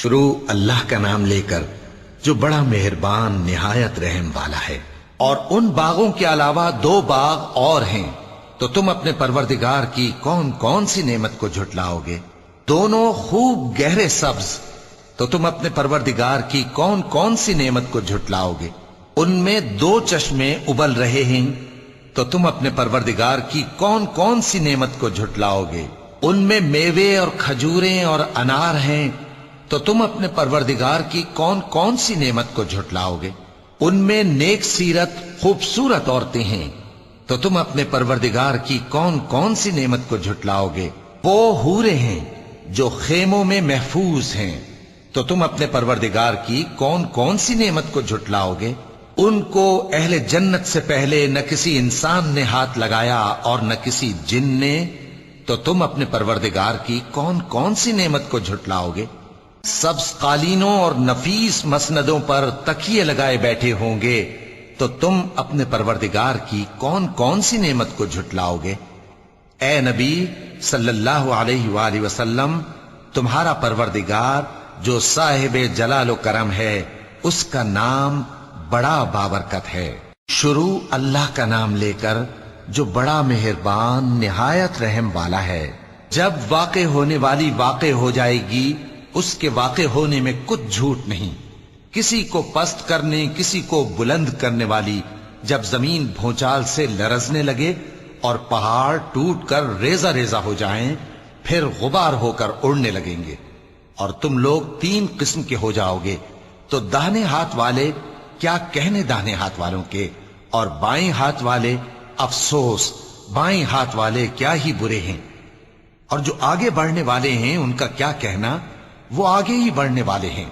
شروع اللہ کا نام لے کر جو بڑا مہربان نہایت رحم والا ہے۔ اور ان باغوں کے علاوہ 2 باغ اور ہیں، تو تم اپنے پروردگار کی کون کون سی نعمت کو جھٹلاؤ گے؟ دونوں خوب گہرے سبز، تو تم اپنے پروردگار کی کون کون سی نعمت کو جھٹلاؤ گے؟ ان میں 2 چشمے ابل رہے ہیں، تو تم اپنے پروردگار کی کون کون سی نعمت کو جھٹلاؤ گے؟ ان میں میوے اور کھجوریں اور انار ہیں، تو تم اپنے پروردگار کی کون کون سی نعمت کو جھٹلاؤ گے؟ ان میں نیک سیرت خوبصورت عورتیں ہیں، تو تم اپنے پروردگار کی کون کون سی نعمت کو جھٹلاؤ گے؟ وہ حوریں ہیں جو خیموں میں محفوظ ہیں، تو تم اپنے پروردگار کی کون کون سی نعمت کو جھٹلاؤ گے؟ ان کو اہل جنت سے پہلے نہ کسی انسان نے ہاتھ لگایا اور نہ کسی جن نے، تو تم اپنے پروردگار کی کون کون سی نعمت کو جھٹلاؤ گے؟ سبز قالینوں اور نفیس مسندوں پر تکیے لگائے بیٹھے ہوں گے، تو تم اپنے پروردگار کی کون کون سی نعمت کو جھٹلاؤ گے؟ اے نبی صلی اللہ علیہ وآلہ وسلم، تمہارا پروردگار جو صاحب جلال و کرم ہے، اس کا نام بڑا بابرکت ہے۔ شروع اللہ کا نام لے کر جو بڑا مہربان نہایت رحم والا ہے۔ جب واقع ہونے والی واقع ہو جائے گی، اس کے واقع ہونے میں کچھ جھوٹ نہیں۔ کسی کو پست کرنے کسی کو بلند کرنے والی جب زمین بھونچال سے لرزنے لگے اور پہاڑ ٹوٹ کر ریزہ ریزہ ہو جائیں، پھر غبار ہو کر اڑنے لگیں گے، اور تم لوگ 3 قسم کے ہو جاؤ گے، تو داہنے ہاتھ والے کیا کہنے داہنے ہاتھ والوں کے، اور بائیں ہاتھ والے افسوس، بائیں ہاتھ والے کیا ہی برے ہیں، اور جو آگے بڑھنے والے ہیں ان کا کیا کہنا، وہ آگے ہی بڑھنے والے ہیں،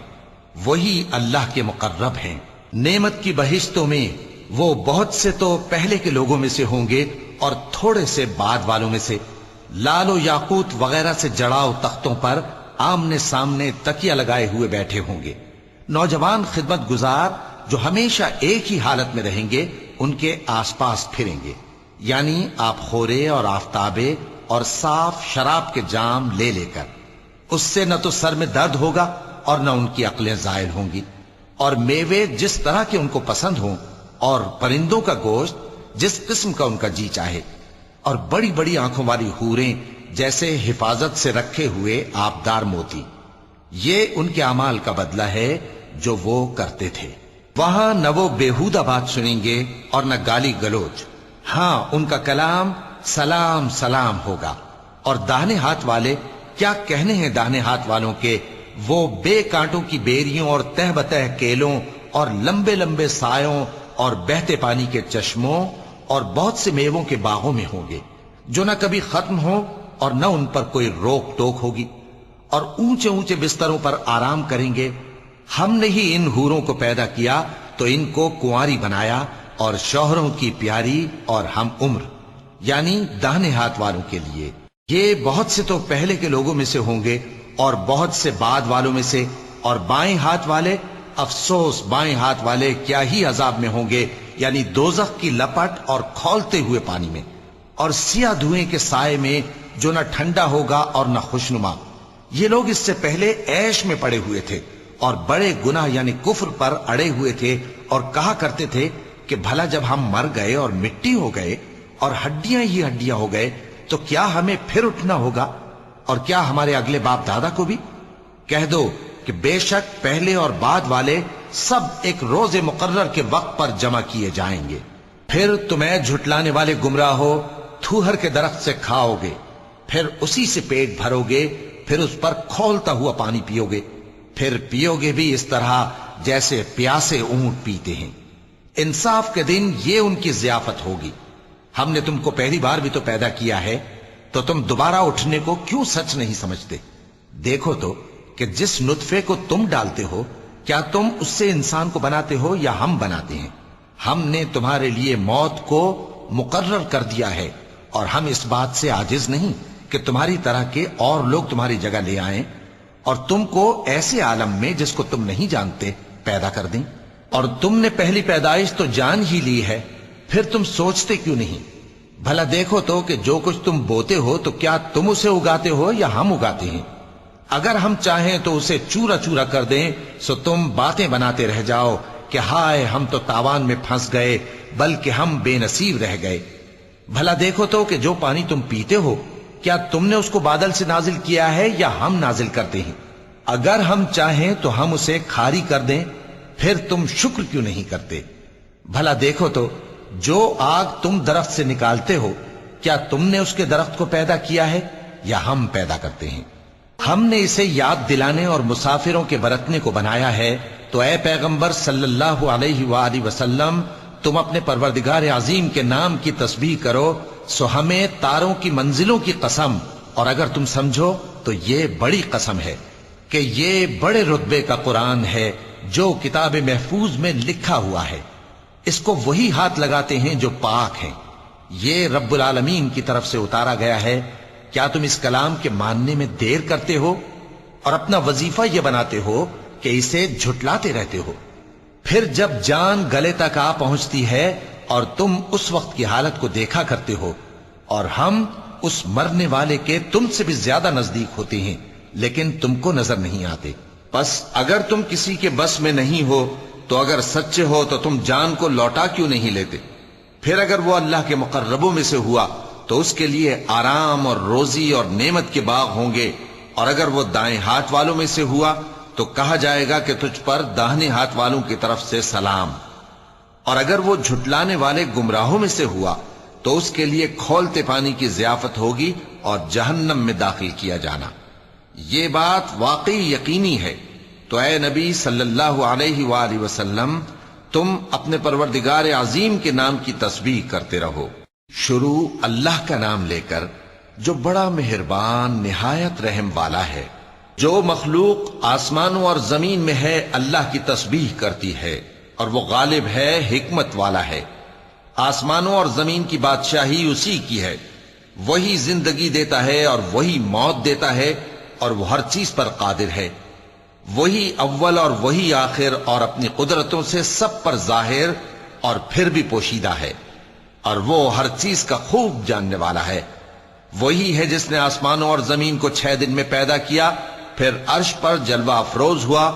وہی اللہ کے مقرب ہیں۔ نعمت کی بہشتوں میں وہ بہت سے تو پہلے کے لوگوں میں سے ہوں گے اور تھوڑے سے بعد والوں میں سے، لال و یاقوت وغیرہ سے جڑاؤ تختوں پر آمنے سامنے تکیہ لگائے ہوئے بیٹھے ہوں گے۔ نوجوان خدمت گزار جو ہمیشہ ایک ہی حالت میں رہیں گے، ان کے آس پاس پھریں گے، یعنی آپ خورے اور آفتابے اور صاف شراب کے جام لے لے کر۔ اس سے نہ تو سر میں درد ہوگا اور نہ ان کی عقلیں زائل ہوں گی، اور میوے جس طرح کے ان کو پسند ہوں، اور پرندوں کا گوشت جس قسم کا ان کا جی چاہے، اور بڑی بڑی آنکھوں والی حوریں جیسے حفاظت سے رکھے ہوئے آبدار موتی۔ یہ ان کے اعمال کا بدلہ ہے جو وہ کرتے تھے۔ وہاں نہ وہ بیہودہ بات سنیں گے اور نہ گالی گلوچ، ہاں ان کا کلام سلام سلام ہوگا۔ اور داہنے ہاتھ والے کیا کہنے ہیں داہنے ہاتھ والوں کے، وہ بے کانٹوں کی بیریوں اور تہ بتہ کیلوں اور لمبے لمبے سایوں اور بہتے پانی کے چشموں اور بہت سے میووں کے باغوں میں ہوں گے، جو نہ کبھی ختم ہو اور نہ ان پر کوئی روک ٹوک ہوگی، اور اونچے اونچے بستروں پر آرام کریں گے۔ ہم نے ہی ان حوروں کو پیدا کیا تو ان کو کنواری بنایا، اور شوہروں کی پیاری اور ہم عمر، یعنی داہنے ہاتھ والوں کے لیے۔ یہ بہت سے تو پہلے کے لوگوں میں سے ہوں گے اور بہت سے بعد والوں میں سے، اور بائیں ہاتھ والے افسوس، بائیں ہاتھ والے کیا ہی عذاب میں ہوں گے، یعنی دوزخ کی لپٹ اور کھولتے ہوئے پانی میں، اور سیاہ دھوئیں کے سائے میں جو نہ ٹھنڈا ہوگا اور نہ خوشنما۔ یہ لوگ اس سے پہلے عیش میں پڑے ہوئے تھے اور بڑے گناہ یعنی کفر پر اڑے ہوئے تھے، اور کہا کرتے تھے کہ بھلا جب ہم مر گئے اور مٹی ہو گئے اور ہڈیاں ہی ہڈیاں ہو گئے تو کیا ہمیں پھر اٹھنا ہوگا، اور کیا ہمارے اگلے باپ دادا کو بھی؟ کہہ دو کہ بے شک پہلے اور بعد والے سب ایک روز مقرر کے وقت پر جمع کیے جائیں گے۔ پھر تمہیں جھٹلانے والے گمراہ ہو تھوہر کے درخت سے کھاؤ گے، پھر اسی سے پیٹ بھرو گے، پھر اس پر کھولتا ہوا پانی پیو گے، پھر پیو گے بھی اس طرح جیسے پیاسے اونٹ پیتے ہیں۔ انصاف کے دن یہ ان کی ضیافت ہوگی۔ ہم نے تم کو پہلی بار بھی تو پیدا کیا ہے، تو تم دوبارہ اٹھنے کو کیوں سچ نہیں سمجھتے؟ دیکھو تو کہ جس نطفے کو تم ڈالتے ہو، کیا تم اس سے انسان کو بناتے ہو یا ہم بناتے ہیں؟ ہم نے تمہارے لیے موت کو مقرر کر دیا ہے، اور ہم اس بات سے عاجز نہیں کہ تمہاری طرح کے اور لوگ تمہاری جگہ لے آئیں اور تم کو ایسے عالم میں جس کو تم نہیں جانتے پیدا کر دیں۔ اور تم نے پہلی پیدائش تو جان ہی لی ہے، پھر تم سوچتے کیوں نہیں؟ بھلا دیکھو تو کہ جو کچھ تم بوتے ہو تو کیا تم اسے اگاتے ہو یا ہم اگاتے ہیں؟ اگر ہم چاہیں تو اسے چورا چورا کر دیں سو تم باتیں بناتے رہ جاؤ کہ ہائے ہم تو تاوان میں پھنس گئے، بلکہ ہم بے نصیب رہ گئے۔ بھلا دیکھو تو کہ جو پانی تم پیتے ہو کیا تم نے اس کو بادل سے نازل کیا ہے یا ہم نازل کرتے ہیں؟ اگر ہم چاہیں تو ہم اسے کھاری کر دیں، پھر تم شکر کیوں نہیں کرتے؟ بھلا دیکھو تو جو آگ تم درخت سے نکالتے ہو کیا تم نے اس کے درخت کو پیدا کیا ہے یا ہم پیدا کرتے ہیں؟ ہم نے اسے یاد دلانے اور مسافروں کے برتنے کو بنایا ہے، تو اے پیغمبر صلی اللہ علیہ وآلہ وسلم تم اپنے پروردگار عظیم کے نام کی تسبیح کرو، سو ہمیں تاروں کی منزلوں کی قسم، اور اگر تم سمجھو تو یہ بڑی قسم ہے کہ یہ بڑے رتبے کا قرآن ہے جو کتاب محفوظ میں لکھا ہوا ہے، اس کو وہی ہاتھ لگاتے ہیں جو پاک ہیں، یہ رب العالمین کی طرف سے اتارا گیا ہے۔ کیا تم اس کلام کے ماننے میں دیر کرتے ہو اور اپنا وظیفہ یہ بناتے ہو کہ اسے جھٹلاتے رہتے ہو؟ پھر جب جان گلے تک آ پہنچتی ہے اور تم اس وقت کی حالت کو دیکھا کرتے ہو، اور ہم اس مرنے والے کے تم سے بھی زیادہ نزدیک ہوتے ہیں لیکن تم کو نظر نہیں آتے۔ پس اگر تم کسی کے بس میں نہیں ہو تو اگر سچے ہو تو تم جان کو لوٹا کیوں نہیں لیتے؟ پھر اگر وہ اللہ کے مقربوں میں سے ہوا تو اس کے لیے آرام اور روزی اور نعمت کے باغ ہوں گے، اور اگر وہ دائیں ہاتھ والوں میں سے ہوا تو کہا جائے گا کہ تجھ پر داہنے ہاتھ والوں کی طرف سے سلام، اور اگر وہ جھٹلانے والے گمراہوں میں سے ہوا تو اس کے لیے کھولتے پانی کی ضیافت ہوگی اور جہنم میں داخل کیا جانا۔ یہ بات واقعی یقینی ہے، تو اے نبی صلی اللہ علیہ وآلہ وسلم تم اپنے پروردگار عظیم کے نام کی تسبیح کرتے رہو۔ شروع اللہ کا نام لے کر جو بڑا مہربان نہایت رحم والا ہے۔ جو مخلوق آسمانوں اور زمین میں ہے اللہ کی تسبیح کرتی ہے، اور وہ غالب ہے، حکمت والا ہے۔ آسمانوں اور زمین کی بادشاہی اسی کی ہے، وہی زندگی دیتا ہے اور وہی موت دیتا ہے، اور وہ ہر چیز پر قادر ہے۔ وہی اول اور وہی آخر، اور اپنی قدرتوں سے سب پر ظاہر اور پھر بھی پوشیدہ ہے، اور وہ ہر چیز کا خوب جاننے والا ہے۔ وہی ہے جس نے آسمانوں اور زمین کو 6 دن میں پیدا کیا، پھر عرش پر جلوہ افروز ہوا۔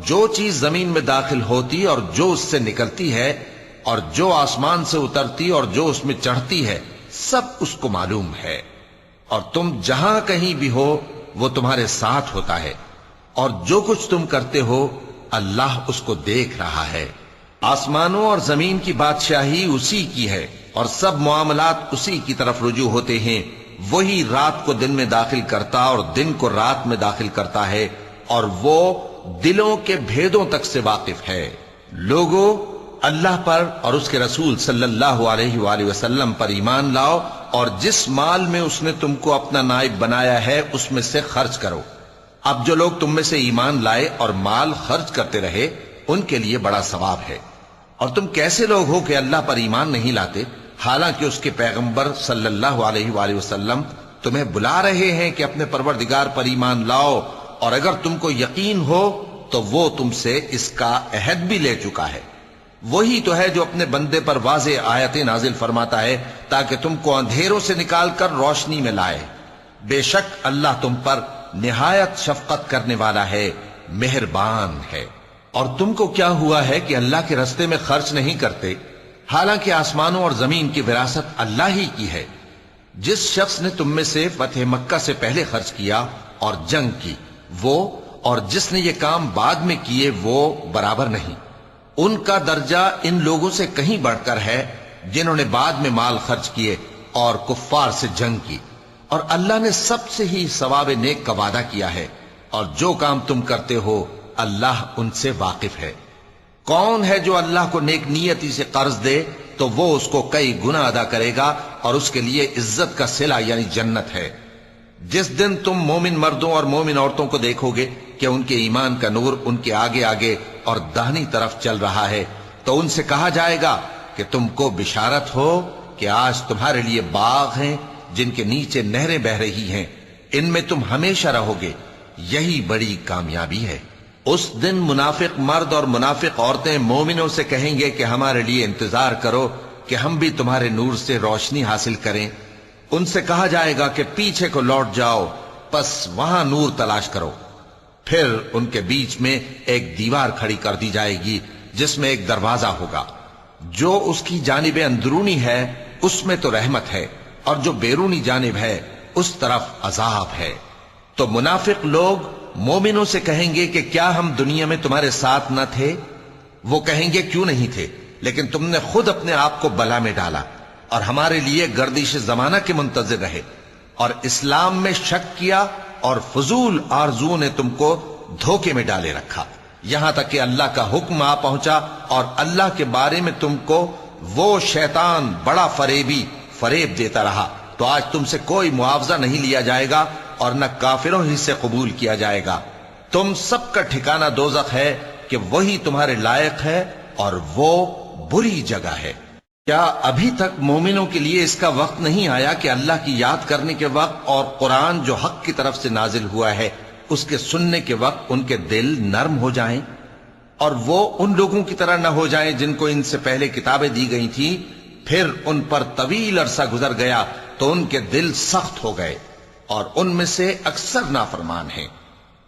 جو چیز زمین میں داخل ہوتی اور جو اس سے نکلتی ہے، اور جو آسمان سے اترتی اور جو اس میں چڑھتی ہے، سب اس کو معلوم ہے، اور تم جہاں کہیں بھی ہو وہ تمہارے ساتھ ہوتا ہے، اور جو کچھ تم کرتے ہو اللہ اس کو دیکھ رہا ہے۔ آسمانوں اور زمین کی بادشاہی اسی کی ہے، اور سب معاملات اسی کی طرف رجوع ہوتے ہیں۔ وہی رات کو دن میں داخل کرتا اور دن کو رات میں داخل کرتا ہے، اور وہ دلوں کے بھیدوں تک سے واقف ہے۔ لوگوں، اللہ پر اور اس کے رسول صلی اللہ علیہ وآلہ وسلم پر ایمان لاؤ، اور جس مال میں اس نے تم کو اپنا نائب بنایا ہے اس میں سے خرچ کرو۔ اب جو لوگ تم میں سے ایمان لائے اور مال خرچ کرتے رہے ان کے لیے بڑا ثواب ہے۔ اور تم کیسے لوگ ہو کہ اللہ پر ایمان نہیں لاتے، حالانکہ اس کے پیغمبر صلی اللہ علیہ وآلہ وسلم تمہیں بلا رہے ہیں کہ اپنے پروردگار پر ایمان لاؤ، اور اگر تم کو یقین ہو تو وہ تم سے اس کا عہد بھی لے چکا ہے۔ وہی تو ہے جو اپنے بندے پر واضح آیتیں نازل فرماتا ہے تاکہ تم کو اندھیروں سے نکال کر روشنی میں لائے۔ بے شک اللہ تم پر نہایت شفقت کرنے والا ہے، مہربان ہے۔ اور تم کو کیا ہوا ہے کہ اللہ کے رستے میں خرچ نہیں کرتے، حالانکہ آسمانوں اور زمین کی وراثت اللہ ہی کی ہے؟ جس شخص نے تم میں سے فتح مکہ سے پہلے خرچ کیا اور جنگ کی، وہ اور جس نے یہ کام بعد میں کیے وہ برابر نہیں۔ ان کا درجہ ان لوگوں سے کہیں بڑھ کر ہے جنہوں نے بعد میں مال خرچ کیے اور کفار سے جنگ کی، اور اللہ نے سب سے ہی ثواب نیک کا وعدہ کیا ہے، اور جو کام تم کرتے ہو اللہ ان سے واقف ہے۔ کون ہے جو اللہ کو نیک نیتی سے قرض دے تو وہ اس کو کئی گنا ادا کرے گا، اور اس کے لیے عزت کا صلہ یعنی جنت ہے۔ جس دن تم مومن مردوں اور مومن عورتوں کو دیکھو گے کہ ان کے ایمان کا نور ان کے آگے آگے اور داہنی طرف چل رہا ہے، تو ان سے کہا جائے گا کہ تم کو بشارت ہو کہ آج تمہارے لیے باغ ہیں جن کے نیچے نہریں بہ رہی ہیں، ان میں تم ہمیشہ رہو گے، یہی بڑی کامیابی ہے۔ اس دن منافق مرد اور منافق عورتیں مومنوں سے کہیں گے کہ ہمارے لیے انتظار کرو کہ ہم بھی تمہارے نور سے روشنی حاصل کریں۔ ان سے کہا جائے گا کہ پیچھے کو لوٹ جاؤ، بس وہاں نور تلاش کرو۔ پھر ان کے بیچ میں ایک دیوار کھڑی کر دی جائے گی جس میں ایک دروازہ ہوگا، جو اس کی جانب اندرونی ہے اس میں تو رحمت ہے، اور جو بیرونی جانب ہے اس طرف عذاب ہے۔ تو منافق لوگ مومنوں سے کہیں گے کہ کیا ہم دنیا میں تمہارے ساتھ نہ تھے؟ وہ کہیں گے کیوں نہیں تھے، لیکن تم نے خود اپنے آپ کو بلا میں ڈالا اور ہمارے لیے گردش زمانہ کے منتظر رہے، اور اسلام میں شک کیا، اور فضول آرزو نے تم کو دھوکے میں ڈالے رکھا، یہاں تک کہ اللہ کا حکم آ پہنچا اور اللہ کے بارے میں تم کو وہ شیطان بڑا فریبی فریب دیتا رہا۔ تو آج تم سے کوئی معاوضہ نہیں لیا جائے گا اور نہ کافروں ہی سے قبول کیا جائے گا۔ تم سب کا ٹھکانہ دوزخ ہے کہ وہی تمہارے لائق ہے، اور وہ بری جگہ ہے۔ کیا ابھی تک مومنوں کے لیے اس کا وقت نہیں آیا کہ اللہ کی یاد کرنے کے وقت اور قرآن جو حق کی طرف سے نازل ہوا ہے اس کے سننے کے وقت ان کے دل نرم ہو جائیں، اور وہ ان لوگوں کی طرح نہ ہو جائیں جن کو ان سے پہلے کتابیں دی گئی تھیں، پھر ان پر طویل عرصہ گزر گیا تو ان کے دل سخت ہو گئے، اور ان میں سے اکثر نافرمان ہیں۔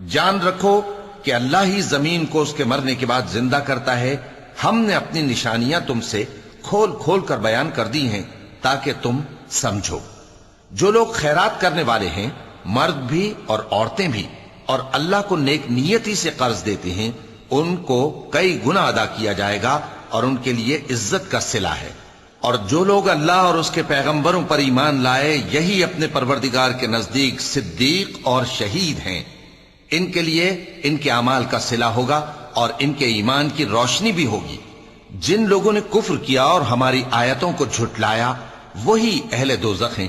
جان رکھو کہ اللہ ہی زمین کو اس کے مرنے کے بعد زندہ کرتا ہے۔ ہم نے اپنی نشانیاں تم سے کھول کھول کر بیان کر دی ہیں تاکہ تم سمجھو۔ جو لوگ خیرات کرنے والے ہیں، مرد بھی اور عورتیں بھی، اور اللہ کو نیک نیتی سے قرض دیتے ہیں، ان کو کئی گنا ادا کیا جائے گا اور ان کے لیے عزت کا صلہ ہے۔ اور جو لوگ اللہ اور اس کے پیغمبروں پر ایمان لائے، یہی اپنے پروردگار کے نزدیک صدیق اور شہید ہیں۔ ان کے لیے ان کے اعمال کا صلہ ہوگا اور ان کے ایمان کی روشنی بھی ہوگی۔ جن لوگوں نے کفر کیا اور ہماری آیتوں کو جھٹلایا وہی اہل دوزخ ہیں۔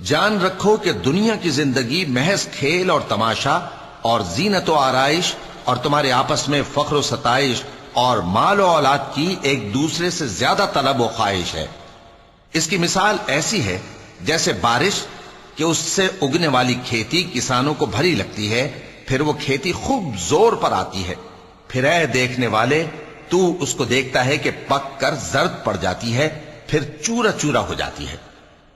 جان رکھو کہ دنیا کی زندگی محض کھیل اور تماشا اور زینت و آرائش اور تمہارے آپس میں فخر و ستائش اور مال و اولاد کی ایک دوسرے سے زیادہ طلب و خواہش ہے۔ اس کی مثال ایسی ہے جیسے بارش کہ اس سے اگنے والی کھیتی کسانوں کو بھری لگتی ہے، پھر وہ کھیتی خوب زور پر آتی ہے، پھر اے دیکھنے والے تو اس کو دیکھتا ہے کہ پک کر زرد پڑ جاتی ہے، پھر چورا چورا ہو جاتی ہے۔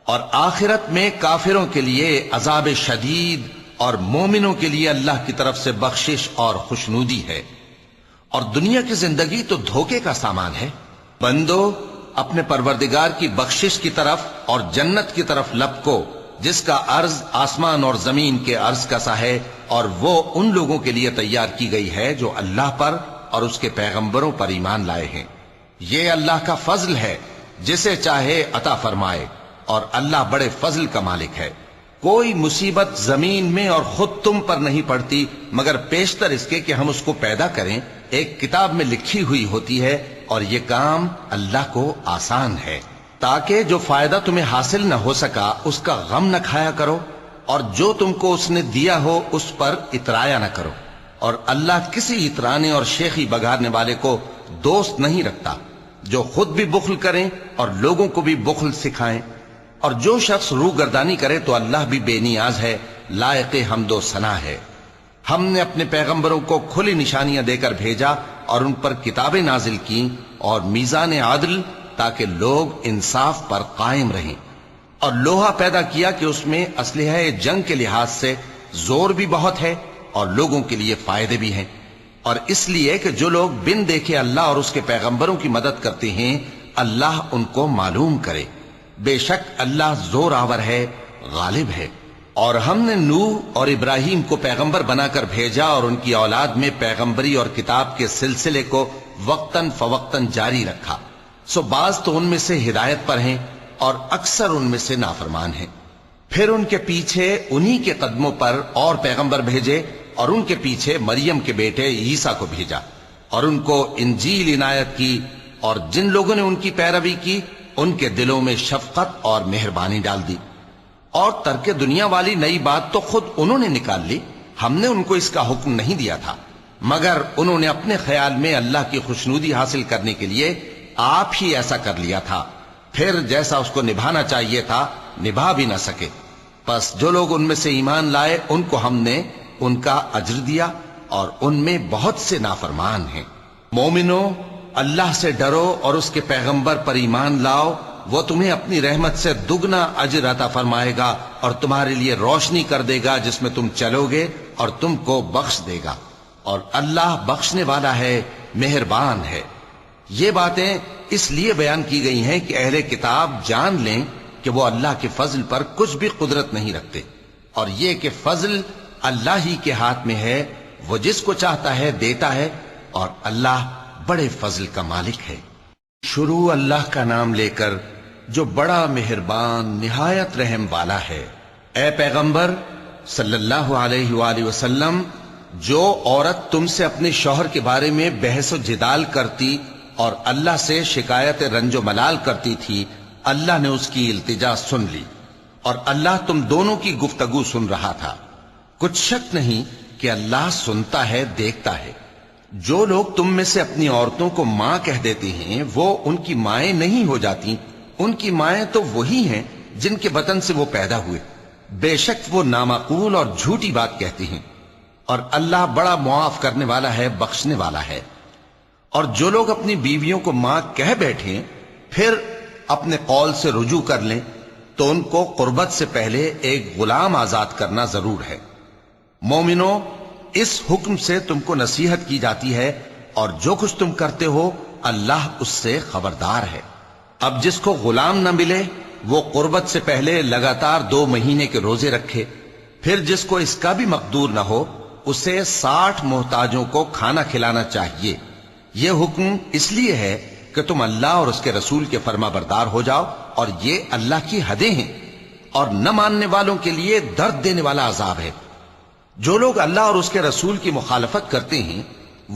اور آخرت میں کافروں کے لیے عذاب شدید اور مومنوں کے لیے اللہ کی طرف سے بخشش اور خوشنودی ہے۔ اور دنیا کی زندگی تو دھوکے کا سامان ہے۔ بندو اپنے پروردگار کی بخشش کی طرف اور جنت کی طرف لپکو جس کا عرض آسمان اور زمین کے عرض کا سا ہے، اور وہ ان لوگوں کے لیے تیار کی گئی ہے جو اللہ پر اور اس کے پیغمبروں پر ایمان لائے ہیں۔ یہ اللہ کا فضل ہے، جسے چاہے عطا فرمائے، اور اللہ بڑے فضل کا مالک ہے۔ کوئی مصیبت زمین میں اور خود تم پر نہیں پڑتی مگر پیشتر اس کے کہ ہم اس کو پیدا کریں، ایک کتاب میں لکھی ہوئی ہوتی ہے، اور یہ کام اللہ کو آسان ہے۔ تاکہ جو فائدہ تمہیں حاصل نہ ہو سکا اس کا غم نہ کھایا کرو، اور جو تم کو اس نے دیا ہو اس پر اترایا نہ کرو۔ اور اللہ کسی اترانے اور شیخی بگاڑنے والے کو دوست نہیں رکھتا، جو خود بھی بخل کریں اور لوگوں کو بھی بخل سکھائیں۔ اور جو شخص روح گردانی کرے تو اللہ بھی بے نیاز ہے، لائق حمد و ثنا ہے۔ ہم نے اپنے پیغمبروں کو کھلی نشانیاں دے کر بھیجا اور ان پر کتابیں نازل کی اور میزان عدل، تاکہ لوگ انصاف پر قائم رہیں، اور لوہا پیدا کیا کہ اس میں اسلحہ جنگ کے لحاظ سے زور بھی بہت ہے اور لوگوں کے لیے فائدے بھی ہیں، اور اس لیے کہ جو لوگ بن دیکھے اللہ اور اس کے پیغمبروں کی مدد کرتے ہیں اللہ ان کو معلوم کرے۔ بے شک اللہ زور آور ہے، غالب ہے۔ اور ہم نے نوح اور ابراہیم کو پیغمبر بنا کر بھیجا اور ان کی اولاد میں پیغمبری اور کتاب کے سلسلے کو وقتاً فوقتاً جاری رکھا، سو بعض تو ان میں سے ہدایت پر ہیں اور اکثر ان میں سے نافرمان ہیں۔ پھر ان کے پیچھے انہی کے قدموں پر اور پیغمبر بھیجے، اور ان کے پیچھے مریم کے بیٹے عیسیٰ کو بھیجا، اور ان کو انجیل عنایت کی، اور جن لوگوں نے ان کی پیروی کی ان کے دلوں میں شفقت اور مہربانی ڈال دی۔ اور ترک دنیا والی نئی بات تو خود انہوں نے نکال لی، ہم نے ان کو اس کا حکم نہیں دیا تھا، مگر انہوں نے اپنے خیال میں اللہ کی خوشنودی حاصل کرنے کے لیے آپ ہی ایسا کر لیا تھا، پھر جیسا اس کو نبھانا چاہیے تھا نبھا بھی نہ سکے۔ پس جو لوگ ان میں سے ایمان لائے ان کو ہم نے ان کا اجر دیا، اور ان میں بہت سے نافرمان ہیں۔ مومنو اللہ سے ڈرو اور اس کے پیغمبر پر ایمان لاؤ، وہ تمہیں اپنی رحمت سے دگنا اجر عطا فرمائے گا اور تمہارے لیے روشنی کر دے گا جس میں تم چلو گے اور تم کو بخش دے گا، اور اللہ بخشنے والا ہے، مہربان ہے۔ یہ باتیں اس لیے بیان کی گئی ہیں کہ اہل کتاب جان لیں کہ وہ اللہ کے فضل پر کچھ بھی قدرت نہیں رکھتے، اور یہ کہ فضل اللہ ہی کے ہاتھ میں ہے، وہ جس کو چاہتا ہے دیتا ہے، اور اللہ بڑے فضل کا مالک ہے۔ شروع اللہ کا نام لے کر جو بڑا مہربان نہایت رحم والا ہے۔ اے پیغمبر صلی اللہ علیہ وآلہ وسلم، جو عورت تم سے اپنے شوہر کے بارے میں بحث و جدال کرتی اور اللہ سے شکایت رنج و ملال کرتی تھی، اللہ نے اس کی التجا سن لی، اور اللہ تم دونوں کی گفتگو سن رہا تھا۔ کچھ شک نہیں کہ اللہ سنتا ہے، دیکھتا ہے۔ جو لوگ تم میں سے اپنی عورتوں کو ماں کہہ دیتے ہیں وہ ان کی مائیں نہیں ہو جاتی، ان کی مائیں تو وہی ہیں جن کے بطن سے وہ پیدا ہوئے۔ بے شک وہ نامعقول اور جھوٹی بات کہتی ہیں، اور اللہ بڑا معاف کرنے والا ہے، بخشنے والا ہے۔ اور جو لوگ اپنی بیویوں کو ماں کہہ بیٹھیں پھر اپنے قول سے رجوع کر لیں تو ان کو قربت سے پہلے ایک غلام آزاد کرنا ضرور ہے۔ مومنوں، اس حکم سے تم کو نصیحت کی جاتی ہے، اور جو کچھ تم کرتے ہو اللہ اس سے خبردار ہے۔ اب جس کو غلام نہ ملے وہ قربت سے پہلے لگاتار 2 مہینے کے روزے رکھے، پھر جس کو اس کا بھی مقدور نہ ہو اسے 60 محتاجوں کو کھانا کھلانا چاہیے۔ یہ حکم اس لیے ہے کہ تم اللہ اور اس کے رسول کے فرما بردار ہو جاؤ، اور یہ اللہ کی حدیں ہیں، اور نہ ماننے والوں کے لیے درد دینے والا عذاب ہے۔ جو لوگ اللہ اور اس کے رسول کی مخالفت کرتے ہیں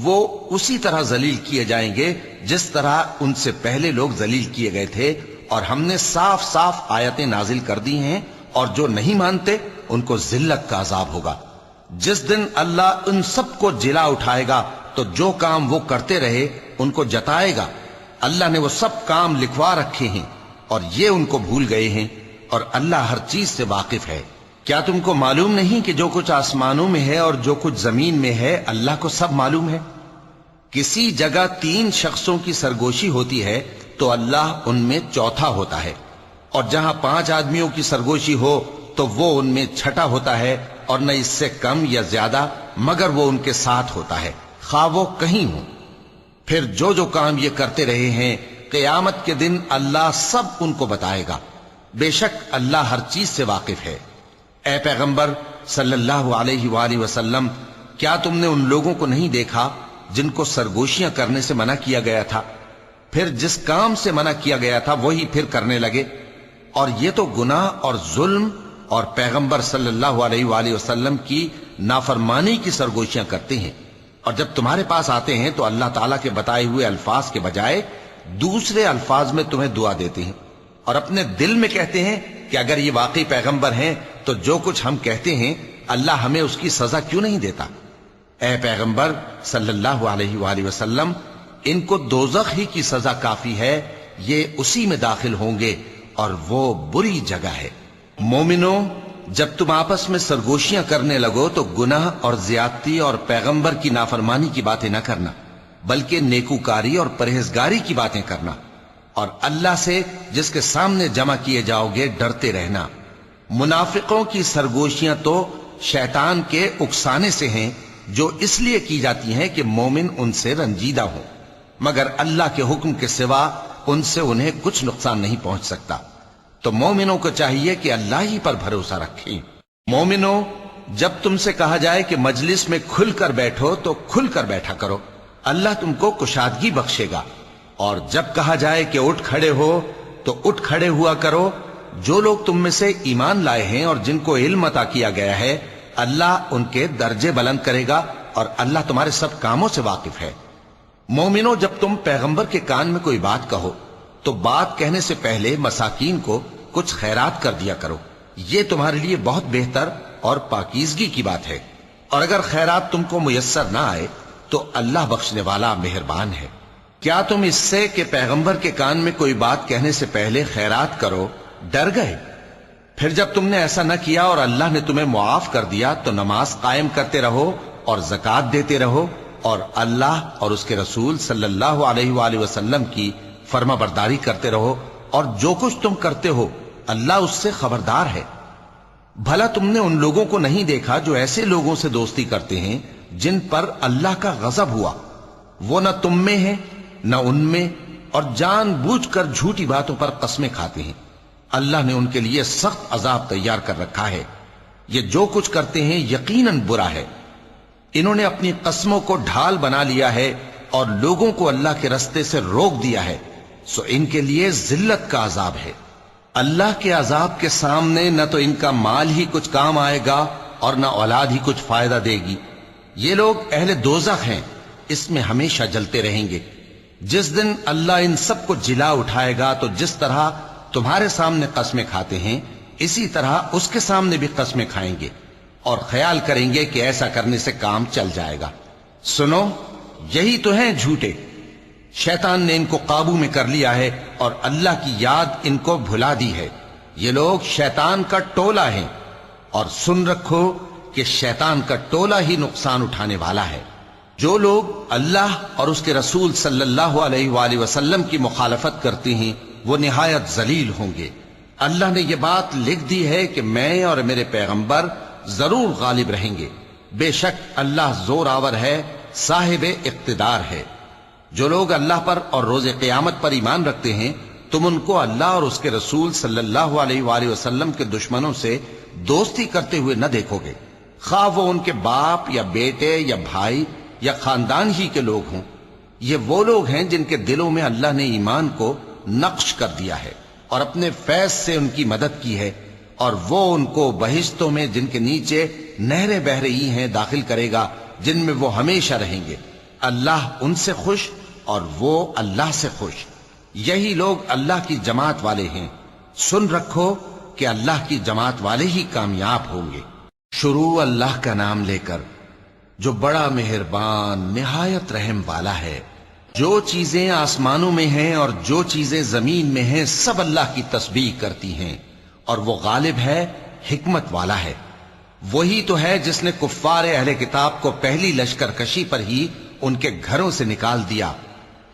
وہ اسی طرح ذلیل کیے جائیں گے جس طرح ان سے پہلے لوگ ذلیل کیے گئے تھے، اور ہم نے صاف صاف آیتیں نازل کر دی ہیں، اور جو نہیں مانتے ان کو ذلت کا عذاب ہوگا۔ جس دن اللہ ان سب کو جلا اٹھائے گا تو جو کام وہ کرتے رہے ان کو جتائے گا۔ اللہ نے وہ سب کام لکھوا رکھے ہیں اور یہ ان کو بھول گئے ہیں، اور اللہ ہر چیز سے واقف ہے۔ کیا تم کو معلوم نہیں کہ جو کچھ آسمانوں میں ہے اور جو کچھ زمین میں ہے اللہ کو سب معلوم ہے؟ کسی جگہ 3 شخصوں کی سرگوشی ہوتی ہے تو اللہ ان میں چوتھا ہوتا ہے، اور جہاں 5 آدمیوں کی سرگوشی ہو تو وہ ان میں چھٹا ہوتا ہے، اور نہ اس سے کم یا زیادہ مگر وہ ان کے ساتھ ہوتا ہے، خواہ وہ کہیں ہوں۔ پھر جو جو کام یہ کرتے رہے ہیں قیامت کے دن اللہ سب ان کو بتائے گا۔ بے شک اللہ ہر چیز سے واقف ہے۔ اے پیغمبر صلی اللہ علیہ وآلہ وسلم، کیا تم نے ان لوگوں کو نہیں دیکھا جن کو سرگوشیاں کرنے سے منع کیا گیا تھا، پھر جس کام سے منع کیا گیا تھا وہی پھر کرنے لگے؟ اور یہ تو گناہ اور ظلم اور پیغمبر صلی اللہ علیہ وآلہ وسلم کی نافرمانی کی سرگوشیاں کرتے ہیں، اور جب تمہارے پاس آتے ہیں تو اللہ تعالیٰ کے بتائے ہوئے الفاظ کے بجائے دوسرے الفاظ میں تمہیں دعا دیتے ہیں، اور اپنے دل میں کہتے ہیں کہ اگر یہ واقعی پیغمبر ہیں تو جو کچھ ہم کہتے ہیں اللہ ہمیں اس کی سزا کیوں نہیں دیتا؟ اے پیغمبر صلی اللہ علیہ وآلہ وسلم، ان کو دوزخ ہی کی سزا کافی ہے، یہ اسی میں داخل ہوں گے اور وہ بری جگہ ہے۔ مومنوں، جب تم آپس میں سرگوشیاں کرنے لگو تو گناہ اور زیادتی اور پیغمبر کی نافرمانی کی باتیں نہ کرنا، بلکہ نیکوکاری اور پرہیزگاری کی باتیں کرنا، اور اللہ سے جس کے سامنے جمع کیے جاؤ گے ڈرتے رہنا۔ منافقوں کی سرگوشیاں تو شیطان کے اکسانے سے ہیں، جو اس لیے کی جاتی ہیں کہ مومن ان سے رنجیدہ ہوں، مگر اللہ کے حکم کے سوا ان سے انہیں کچھ نقصان نہیں پہنچ سکتا۔ تو مومنوں کو چاہیے کہ اللہ ہی پر بھروسہ رکھیں۔ مومنوں، جب تم سے کہا جائے کہ مجلس میں کھل کر بیٹھو تو کھل کر بیٹھا کرو، اللہ تم کو کشادگی بخشے گا، اور جب کہا جائے کہ اٹھ کھڑے ہو تو اٹھ کھڑے ہوا کرو۔ جو لوگ تم میں سے ایمان لائے ہیں اور جن کو علم عطا کیا گیا ہے اللہ ان کے درجے بلند کرے گا، اور اللہ تمہارے سب کاموں سے واقف ہے۔ مومنوں، جب تم پیغمبر کے کان میں کوئی بات کہو تو بات کہنے سے پہلے مساکین کو کچھ خیرات کر دیا کرو، یہ تمہارے لیے بہت بہتر اور پاکیزگی کی بات ہے، اور اگر خیرات تم کو میسر نہ آئے تو اللہ بخشنے والا مہربان ہے۔ کیا تم اس سے کہ پیغمبر کے کان میں کوئی بات کہنے سے پہلے خیرات کرو ڈر گئے؟ پھر جب تم نے ایسا نہ کیا اور اللہ نے تمہیں معاف کر دیا تو نماز قائم کرتے رہو اور زکوٰۃ دیتے رہو، اور اللہ اور اس کے رسول صلی اللہ علیہ وآلہ وسلم کی فرما برداری کرتے رہو، اور جو کچھ تم کرتے ہو اللہ اس سے خبردار ہے۔ بھلا تم نے ان لوگوں کو نہیں دیکھا جو ایسے لوگوں سے دوستی کرتے ہیں جن پر اللہ کا غضب ہوا؟ وہ نہ تم میں ہیں نہ ان میں، اور جان بوجھ کر جھوٹی باتوں پر قسمیں کھاتے ہیں۔ اللہ نے ان کے لیے سخت عذاب تیار کر رکھا ہے۔ یہ جو کچھ کرتے ہیں یقیناً برا ہے۔ انہوں نے اپنی قسموں کو ڈھال بنا لیا ہے اور لوگوں کو اللہ کے رستے سے روک دیا ہے، سو ان کے لیے ذلت کا عذاب ہے۔ اللہ کے عذاب کے سامنے نہ تو ان کا مال ہی کچھ کام آئے گا اور نہ اولاد ہی کچھ فائدہ دے گی۔ یہ لوگ اہل دوزخ ہیں، اس میں ہمیشہ جلتے رہیں گے۔ جس دن اللہ ان سب کو جلا اٹھائے گا تو جس طرح تمہارے سامنے قسمیں کھاتے ہیں اسی طرح اس کے سامنے بھی قسمیں کھائیں گے اور خیال کریں گے کہ ایسا کرنے سے کام چل جائے گا۔ سنو، یہی تو ہیں جھوٹے۔ شیطان نے ان کو قابو میں کر لیا ہے اور اللہ کی یاد ان کو بھلا دی ہے۔ یہ لوگ شیطان کا ٹولہ ہیں، اور سن رکھو کہ شیطان کا ٹولہ ہی نقصان اٹھانے والا ہے۔ جو لوگ اللہ اور اس کے رسول صلی اللہ علیہ وآلہ وسلم کی مخالفت کرتے ہیں وہ نہایت ذلیل ہوں گے۔ اللہ نے یہ بات لکھ دی ہے کہ میں اور میرے پیغمبر ضرور غالب رہیں گے۔ بے شک اللہ زور آور ہے، صاحب اقتدار ہے۔ جو لوگ اللہ پر اور روز قیامت پر ایمان رکھتے ہیں تم ان کو اللہ اور اس کے رسول صلی اللہ علیہ وآلہ وسلم کے دشمنوں سے دوستی کرتے ہوئے نہ دیکھو گے، خواہ وہ ان کے باپ یا بیٹے یا بھائی یا خاندان ہی کے لوگ ہوں۔ یہ وہ لوگ ہیں جن کے دلوں میں اللہ نے ایمان کو نقش کر دیا ہے اور اپنے فیض سے ان کی مدد کی ہے، اور وہ ان کو بہشتوں میں جن کے نیچے نہریں بہ رہی ہیں داخل کرے گا، جن میں وہ ہمیشہ رہیں گے۔ اللہ ان سے خوش اور وہ اللہ سے خوش۔ یہی لوگ اللہ کی جماعت والے ہیں۔ سن رکھو کہ اللہ کی جماعت والے ہی کامیاب ہوں گے۔ شروع اللہ کا نام لے کر جو بڑا مہربان نہایت رحم والا ہے۔ جو چیزیں آسمانوں میں ہیں اور جو چیزیں زمین میں ہیں سب اللہ کی تسبیح کرتی ہیں، اور وہ غالب ہے، حکمت والا ہے۔ وہی تو ہے جس نے کفار اہل کتاب کو پہلی لشکر کشی پر ہی ان کے گھروں سے نکال دیا۔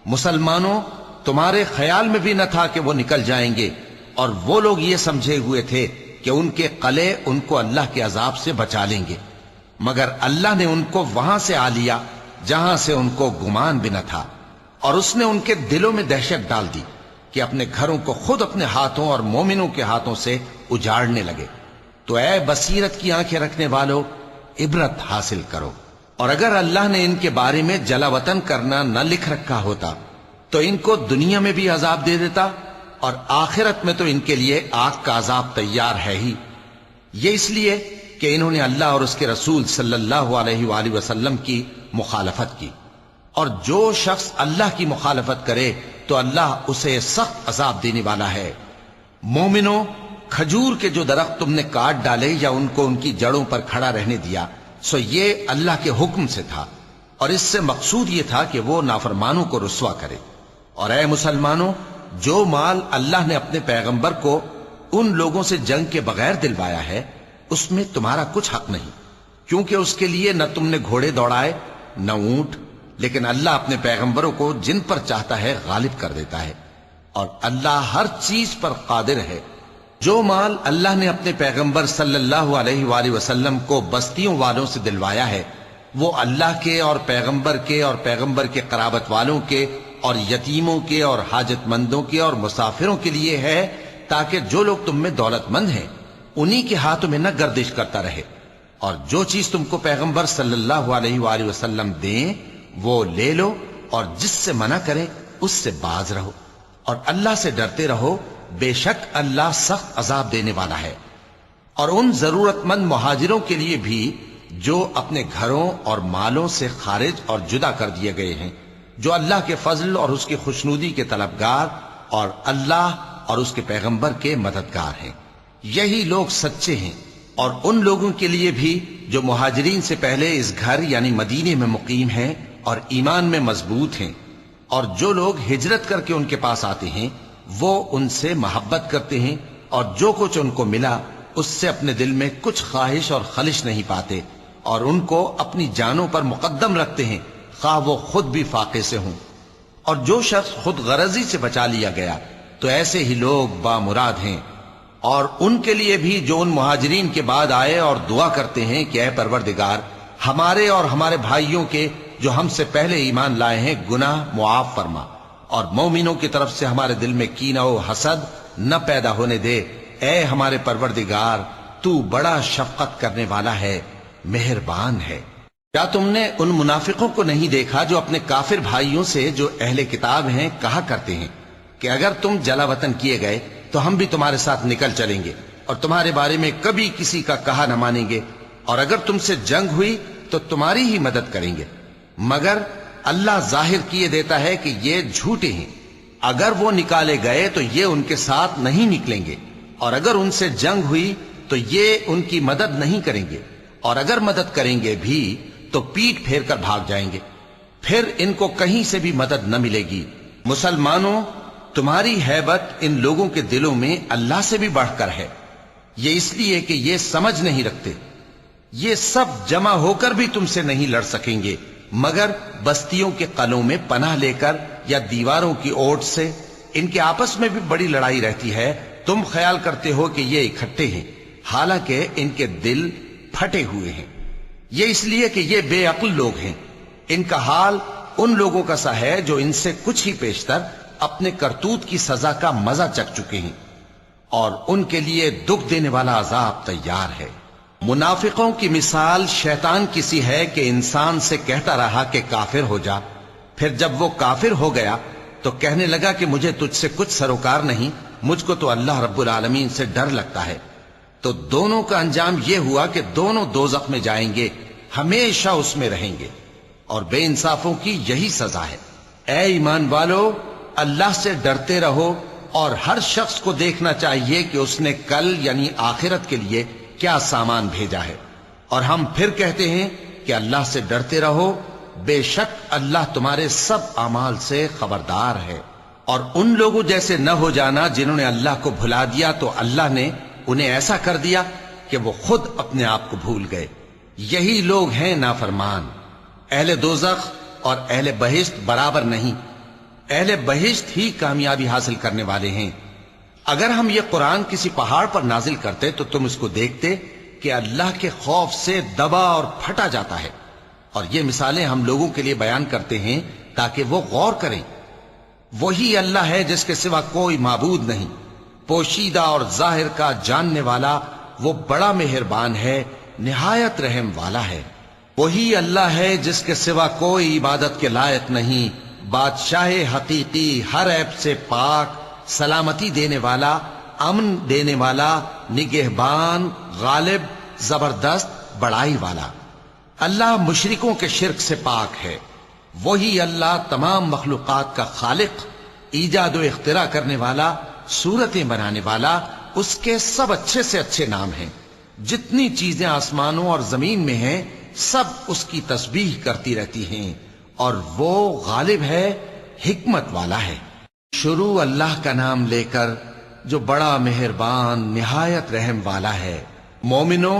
مسلمانوں، تمہارے خیال میں بھی نہ تھا کہ وہ نکل جائیں گے، اور وہ لوگ یہ سمجھے ہوئے تھے کہ ان کے قلعے ان کو اللہ کے عذاب سے بچا لیں گے، مگر اللہ نے ان کو وہاں سے آ لیا جہاں سے ان کو گمان بھی نہ تھا، اور اس نے ان کے دلوں میں دہشت ڈال دی کہ اپنے گھروں کو خود اپنے ہاتھوں اور مومنوں کے ہاتھوں سے اجاڑنے لگے۔ تو اے بصیرت کی آنکھیں رکھنے والو، عبرت حاصل کرو۔ اور اگر اللہ نے ان کے بارے میں جلا وطن کرنا نہ لکھ رکھا ہوتا تو ان کو دنیا میں بھی عذاب دے دیتا، اور آخرت میں تو ان کے لیے آگ کا عذاب تیار ہے ہی۔ یہ اس لیے کہ انہوں نے اللہ اور اس کے رسول صلی اللہ علیہ وآلہ وسلم کی مخالفت کی، اور جو شخص اللہ کی مخالفت کرے تو اللہ اسے سخت عذاب دینے والا ہے۔ مومنوں، کھجور کے جو درخت تم نے کاٹ ڈالے یا ان کو ان کی جڑوں پر کھڑا رہنے دیا، سو یہ اللہ کے حکم سے تھا، اور اس سے مقصود یہ تھا کہ وہ نافرمانوں کو رسوا کرے۔ اور اے مسلمانوں، جو مال اللہ نے اپنے پیغمبر کو ان لوگوں سے جنگ کے بغیر دلوایا ہے اس میں تمہارا کچھ حق نہیں، کیونکہ اس کے لیے نہ تم نے گھوڑے دوڑائے نہ اونٹ، لیکن اللہ اپنے پیغمبروں کو جن پر چاہتا ہے غالب کر دیتا ہے، اور اللہ ہر چیز پر قادر ہے۔ جو مال اللہ نے اپنے پیغمبر صلی اللہ علیہ وآلہ وسلم کو بستیوں والوں سے دلوایا ہے وہ اللہ کے اور پیغمبر کے قرابت والوں کے اور یتیموں کے اور حاجت مندوں کے اور مسافروں کے لیے ہے، تاکہ جو لوگ تم میں دولت مند ہیں انہی کے ہاتھوں میں نہ گردش کرتا رہے، اور جو چیز تم کو پیغمبر صلی اللہ علیہ وآلہ وسلم دیں وہ لے لو، اور جس سے منع کریں اس سے باز رہو، اور اللہ سے ڈرتے رہو، بے شک اللہ سخت عذاب دینے والا ہے۔ اور ان ضرورت مند مہاجروں کے لیے بھی جو اپنے گھروں اور مالوں سے خارج اور جدا کر دیے گئے ہیں، جو اللہ کے فضل اور اس کی خوشنودی کے طلبگار اور اللہ اور اس کے پیغمبر کے مددگار ہیں، یہی لوگ سچے ہیں۔ اور ان لوگوں کے لیے بھی جو مہاجرین سے پہلے اس گھر یعنی مدینے میں مقیم ہیں اور ایمان میں مضبوط ہیں، اور جو لوگ ہجرت کر کے ان کے پاس آتے ہیں وہ ان سے محبت کرتے ہیں، اور جو کچھ ان کو ملا اس سے اپنے دل میں کچھ خواہش اور خلش نہیں پاتے، اور ان کو اپنی جانوں پر مقدم رکھتے ہیں خواہ وہ خود بھی فاقے سے ہوں۔ اور جو شخص خود غرضی سے بچا لیا گیا تو ایسے ہی لوگ بامراد ہیں۔ اور ان کے لیے بھی جو ان مہاجرین کے بعد آئے اور دعا کرتے ہیں کہ اے پروردگار ہمارے اور ہمارے بھائیوں کے جو ہم سے پہلے ایمان لائے ہیں گناہ معاف فرما، اور مومنوں کی طرف سے ہمارے دل میں کینہ و حسد نہ پیدا ہونے دے۔ اے ہمارے پروردگار تو بڑا شفقت کرنے والا ہے، مہربان ہے۔ کیا تم نے ان منافقوں کو نہیں دیکھا جو اپنے کافر بھائیوں سے جو اہل کتاب ہیں کہا کرتے ہیں کہ اگر تم جلا وطن کیے گئے تو ہم بھی تمہارے ساتھ نکل چلیں گے اور تمہارے بارے میں کبھی کسی کا کہا نہ مانیں گے، اور اگر تم سے جنگ ہوئی تو تمہاری ہی مدد کریں گے، مگر اللہ ظاہر کیے دیتا ہے کہ یہ جھوٹے ہیں۔ اگر وہ نکالے گئے تو یہ ان کے ساتھ نہیں نکلیں گے، اور اگر ان سے جنگ ہوئی تو یہ ان کی مدد نہیں کریں گے، اور اگر مدد کریں گے بھی تو پیٹ پھیر کر بھاگ جائیں گے، پھر ان کو کہیں سے بھی مدد نہ ملے گی۔ مسلمانوں، تمہاری ہیبت ان لوگوں کے دلوں میں اللہ سے بھی بڑھ کر ہے، یہ اس لیے کہ یہ سمجھ نہیں رکھتے۔ یہ سب جمع ہو کر بھی تم سے نہیں لڑ سکیں گے مگر بستیوں کے قلعوں میں پناہ لے کر یا دیواروں کی اوٹ سے۔ ان کے آپس میں بھی بڑی لڑائی رہتی ہے، تم خیال کرتے ہو کہ یہ اکٹھے ہیں، حالانکہ ان کے دل پھٹے ہوئے ہیں۔ یہ اس لیے کہ یہ بے عقل لوگ ہیں۔ ان کا حال ان لوگوں کا سا ہے جو ان سے کچھ ہی پیشتر اپنے کرتوت کی سزا کا مزہ چکھ چکے ہیں، اور ان کے لیے دکھ دینے والا عذاب تیار ہے۔ منافقوں کی مثال شیطان کی سی ہے کہ انسان سے کہتا رہا کہ کافر ہو جا، پھر جب وہ کافر ہو گیا تو کہنے لگا کہ مجھے تجھ سے کچھ سروکار نہیں، مجھ کو تو اللہ رب العالمین سے ڈر لگتا ہے۔ تو دونوں کا انجام یہ ہوا کہ دونوں دوزخ میں جائیں گے، ہمیشہ اس میں رہیں گے، اور بے انصافوں کی یہی سزا ہے۔ اے ایمان والو، اللہ سے ڈرتے رہو، اور ہر شخص کو دیکھنا چاہیے کہ اس نے کل یعنی آخرت کے لیے کیا سامان بھیجا ہے، اور ہم پھر کہتے ہیں کہ اللہ سے ڈرتے رہو، بے شک اللہ تمہارے سب اعمال سے خبردار ہے۔ اور ان لوگوں جیسے نہ ہو جانا جنہوں نے اللہ کو بھلا دیا تو اللہ نے انہیں ایسا کر دیا کہ وہ خود اپنے آپ کو بھول گئے۔ یہی لوگ ہیں نافرمان۔ اہل دوزخ اور اہل بہشت برابر نہیں، اہل بہشت ہی کامیابی حاصل کرنے والے ہیں۔ اگر ہم یہ قرآن کسی پہاڑ پر نازل کرتے تو تم اس کو دیکھتے کہ اللہ کے خوف سے دبا اور پھٹا جاتا ہے، اور یہ مثالیں ہم لوگوں کے لیے بیان کرتے ہیں تاکہ وہ غور کریں۔ وہی اللہ ہے جس کے سوا کوئی معبود نہیں، پوشیدہ اور ظاہر کا جاننے والا، وہ بڑا مہربان ہے، نہایت رحم والا ہے۔ وہی اللہ ہے جس کے سوا کوئی عبادت کے لائق نہیں، بادشاہ حقیقی، ہر عیب سے پاک، سلامتی دینے والا، امن دینے والا، نگہبان، غالب، زبردست، بڑائی والا۔ اللہ مشرکوں کے شرک سے پاک ہے۔ وہی اللہ تمام مخلوقات کا خالق، ایجاد و اختراع کرنے والا، صورتیں بنانے والا، اس کے سب اچھے سے اچھے نام ہیں۔ جتنی چیزیں آسمانوں اور زمین میں ہیں سب اس کی تسبیح کرتی رہتی ہیں، اور وہ غالب ہے، حکمت والا ہے۔ شروع اللہ کا نام لے کر جو بڑا مہربان نہایت رحم والا ہے۔ مومنوں،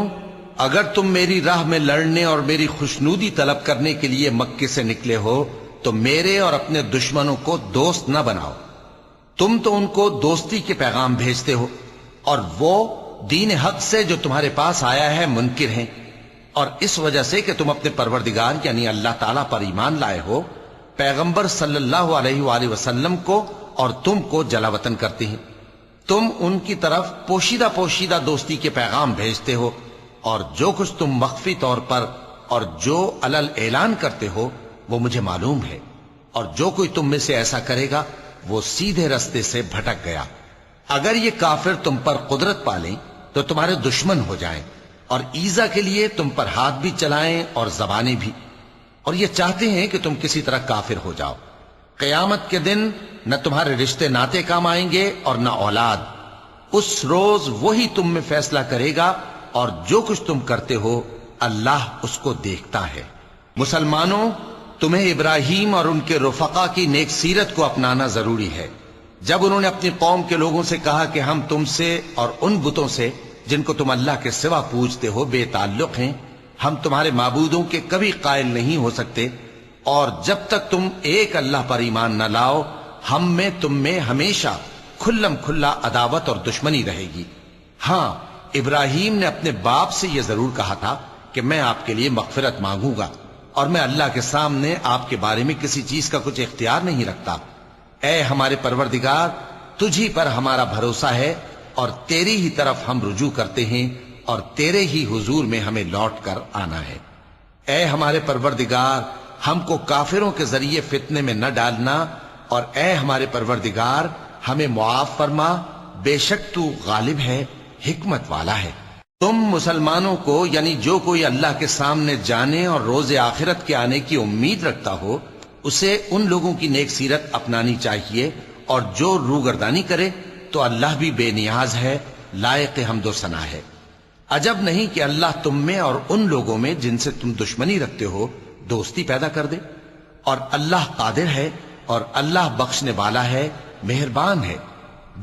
اگر تم میری راہ میں لڑنے اور میری خوشنودی طلب کرنے کے لیے مکے سے نکلے ہو تو میرے اور اپنے دشمنوں کو دوست نہ بناؤ۔ تم تو ان کو دوستی کے پیغام بھیجتے ہو، اور وہ دین حق سے جو تمہارے پاس آیا ہے منکر ہیں، اور اس وجہ سے کہ تم اپنے پروردگار یعنی اللہ تعالیٰ پر ایمان لائے ہو، پیغمبر صلی اللہ علیہ وآلہ وسلم کو اور تم کو جلا وطن کرتے ہیں۔ تم ان کی طرف پوشیدہ پوشیدہ دوستی کے پیغام بھیجتے ہو، اور جو کچھ تم مخفی طور پر اور جو علل اعلان کرتے ہو وہ مجھے معلوم ہے، اور جو کوئی تم میں سے ایسا کرے گا وہ سیدھے رستے سے بھٹک گیا۔ اگر یہ کافر تم پر قدرت پالیں تو تمہارے دشمن ہو جائیں، اور ایذا کے لیے تم پر ہاتھ بھی چلائیں اور زبانیں بھی، اور یہ چاہتے ہیں کہ تم کسی طرح کافر ہو جاؤ۔ قیامت کے دن نہ تمہارے رشتے ناتے کام آئیں گے اور نہ اولاد۔ اس روز وہی تم میں فیصلہ کرے گا، اور جو کچھ تم کرتے ہو اللہ اس کو دیکھتا ہے۔ مسلمانوں، تمہیں ابراہیم اور ان کے رفقا کی نیک سیرت کو اپنانا ضروری ہے۔ جب انہوں نے اپنی قوم کے لوگوں سے کہا کہ ہم تم سے اور ان بتوں سے جن کو تم اللہ کے سوا پوجتے ہو بے تعلق ہیں، ہم تمہارے معبودوں کے کبھی قائل نہیں ہو سکتے، اور جب تک تم ایک اللہ پر ایمان نہ لاؤ ہم میں تم میں ہمیشہ کھلم کھلا عداوت اور دشمنی رہے گی۔ ہاں، ابراہیم نے اپنے باپ سے یہ ضرور کہا تھا کہ میں آپ کے لیے مغفرت مانگوں گا، اور میں اللہ کے سامنے آپ کے بارے میں کسی چیز کا کچھ اختیار نہیں رکھتا۔ اے ہمارے پروردگار، تجھی پر ہمارا بھروسہ ہے اور تیری ہی طرف ہم رجوع کرتے ہیں اور تیرے ہی حضور میں ہمیں لوٹ کر آنا ہے۔ اے ہمارے پروردگار، ہم کو کافروں کے ذریعے فتنے میں نہ ڈالنا، اور اے ہمارے پروردگار ہمیں معاف فرما، بے شک تو غالب ہے، حکمت والا ہے۔ تم مسلمانوں کو، یعنی جو کوئی اللہ کے سامنے جانے اور روز آخرت کے آنے کی امید رکھتا ہو، اسے ان لوگوں کی نیک سیرت اپنانی چاہیے، اور جو روگردانی کرے تو اللہ بھی بے نیاز ہے، لائق حمد و ثنا ہے۔ عجب نہیں کہ اللہ تم میں اور ان لوگوں میں جن سے تم دشمنی رکھتے ہو دوستی پیدا کر دے، اور اللہ قادر ہے اور اللہ بخشنے والا ہے، مہربان ہے۔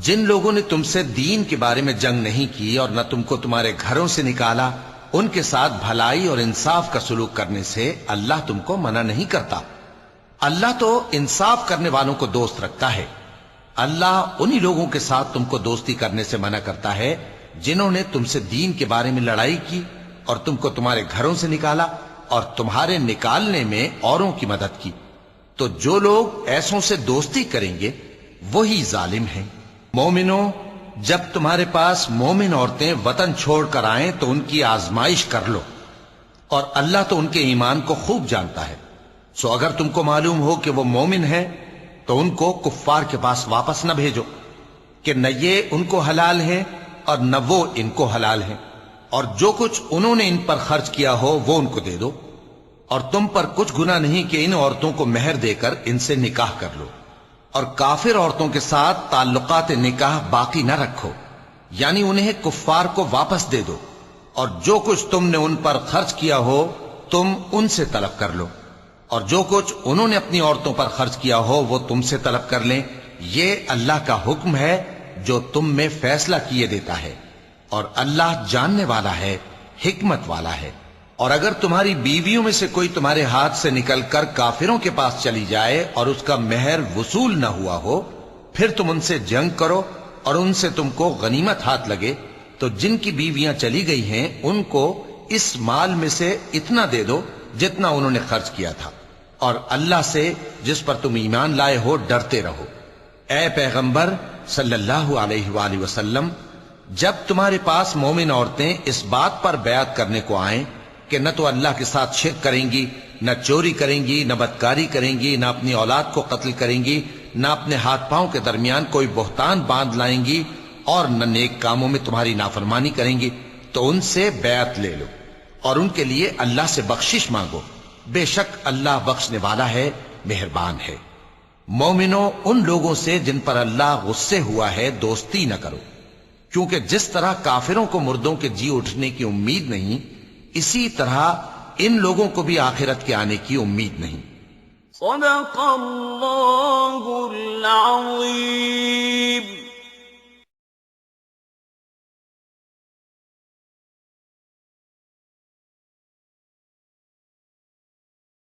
جن لوگوں نے تم سے دین کے بارے میں جنگ نہیں کی اور نہ تم کو تمہارے گھروں سے نکالا، ان کے ساتھ بھلائی اور انصاف کا سلوک کرنے سے اللہ تم کو منع نہیں کرتا۔ اللہ تو انصاف کرنے والوں کو دوست رکھتا ہے۔ اللہ انہی لوگوں کے ساتھ تم کو دوستی کرنے سے منع کرتا ہے جنہوں نے تم سے دین کے بارے میں لڑائی کی اور تم کو تمہارے گھروں سے نکالا اور تمہارے نکالنے میں اوروں کی مدد کی۔ تو جو لوگ ایسوں سے دوستی کریں گے وہی ظالم ہیں۔ مومنوں، جب تمہارے پاس مومن عورتیں وطن چھوڑ کر آئیں تو ان کی آزمائش کر لو، اور اللہ تو ان کے ایمان کو خوب جانتا ہے۔ سو اگر تم کو معلوم ہو کہ وہ مومن ہیں تو ان کو کفار کے پاس واپس نہ بھیجو کہ نہ یہ ان کو حلال ہیں اور نہ وہ ان کو حلال ہیں، اور جو کچھ انہوں نے ان پر خرچ کیا ہو وہ ان کو دے دو، اور تم پر کچھ گناہ نہیں کہ ان عورتوں کو مہر دے کر ان سے نکاح کر لو، اور کافر عورتوں کے ساتھ تعلقات نکاح باقی نہ رکھو، یعنی انہیں کفار کو واپس دے دو، اور جو کچھ تم نے ان پر خرچ کیا ہو تم ان سے طلب کر لو، اور جو کچھ انہوں نے اپنی عورتوں پر خرچ کیا ہو وہ تم سے طلب کر لیں۔ یہ اللہ کا حکم ہے جو تم میں فیصلہ کیے دیتا ہے، اور اللہ جاننے والا ہے، حکمت والا ہے۔ اور اگر تمہاری بیویوں میں سے کوئی تمہارے ہاتھ سے نکل کر کافروں کے پاس چلی جائے اور اس کا مہر وصول نہ ہوا ہو، پھر تم ان سے جنگ کرو اور ان سے تم کو غنیمت ہاتھ لگے، تو جن کی بیویاں چلی گئی ہیں ان کو اس مال میں سے اتنا دے دو جتنا انہوں نے خرچ کیا تھا، اور اللہ سے جس پر تم ایمان لائے ہو ڈرتے رہو۔ اے پیغمبر صلی اللہ علیہ وآلہ وسلم، جب تمہارے پاس مومن عورتیں اس بات پر بیعت کرنے کو آئیں کہ نہ تو اللہ کے ساتھ شرک کریں گی، نہ چوری کریں گی، نہ بدکاری کریں گی، نہ اپنی اولاد کو قتل کریں گی، نہ اپنے ہاتھ پاؤں کے درمیان کوئی بہتان باندھ لائیں گی، اور نہ نیک کاموں میں تمہاری نافرمانی کریں گی، تو ان سے بیعت لے لو اور ان کے لیے اللہ سے بخشش مانگو، بے شک اللہ بخشنے والا ہے، مہربان ہے۔ مومنوں، ان لوگوں سے جن پر اللہ غصے ہوا ہے دوستی نہ کرو، کیونکہ جس طرح کافروں کو مردوں کے جی اٹھنے کی امید نہیں، اسی طرح ان لوگوں کو بھی آخرت کے آنے کی امید نہیں۔ صدق اللہ العظیم۔